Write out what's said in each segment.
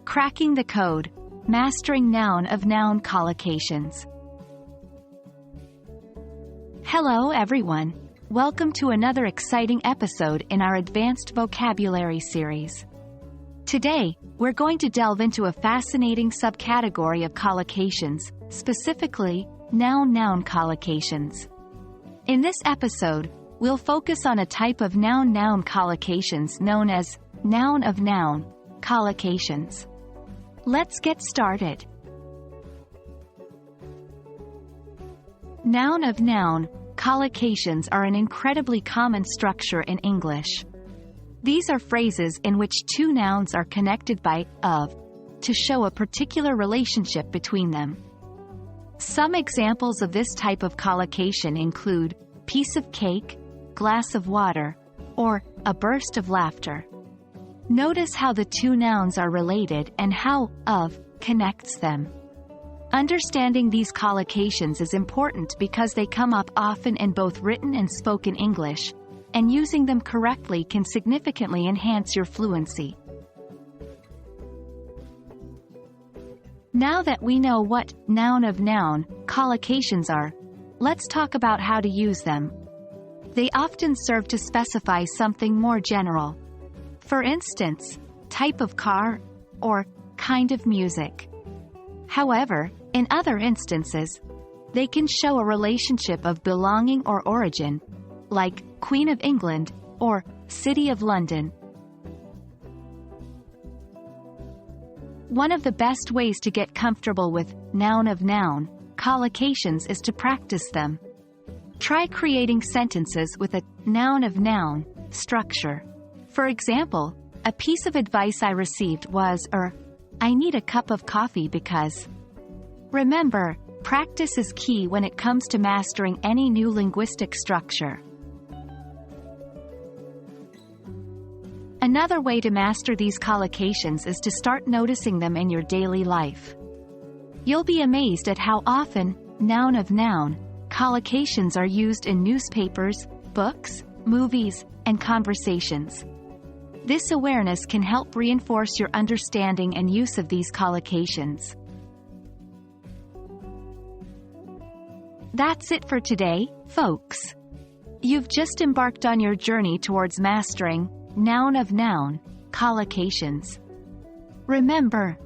Cracking the code. Mastering Noun of Noun Collocations. Hello everyone. Welcome to another exciting episode in our Advanced Vocabulary series. Today, we're going to delve into a fascinating subcategory of collocations, specifically, noun-noun collocations. In this episode, we'll focus on a type of noun-noun collocations known as Noun of Noun Collocations. Let's get started. Noun of Noun collocations are an incredibly common structure in English. These are phrases in which two nouns are connected by of to show a particular relationship between them. Some examples of this type of collocation include piece of cake, glass of water, or a burst of laughter. Notice how the two nouns are related and how of connects them. Understanding these collocations is important because they come up often in both written and spoken English, and using them correctly can significantly enhance your fluency. Now that we know what noun of noun collocations are, let's talk about how to use them. They often serve to specify something more general. For instance, type of car or kind of music. However, in other instances, they can show a relationship of belonging or origin, like Queen of England or City of London. One of the best ways to get comfortable with noun of noun collocations is to practice them. Try creating sentences with a noun of noun structure. For example, a piece of advice I received was, I need a cup of coffee because. Remember, practice is key when it comes to mastering any new linguistic structure. Another way to master these collocations is to start noticing them in your daily life. You'll be amazed at how often noun of noun collocations are used in newspapers, books, movies, and conversations. This awareness can help reinforce your understanding and use of these collocations. That's it for today, folks. You've just embarked on your journey towards mastering noun of noun collocations. Remember,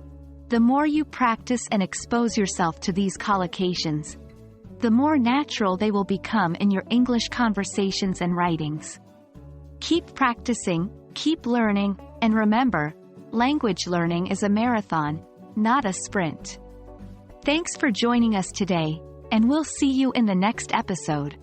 the more you practice and expose yourself to these collocations, the more natural they will become in your English conversations and writings. Keep practicing, keep learning, and remember, language learning is a marathon, not a sprint. Thanks for joining us today, and we'll see you in the next episode.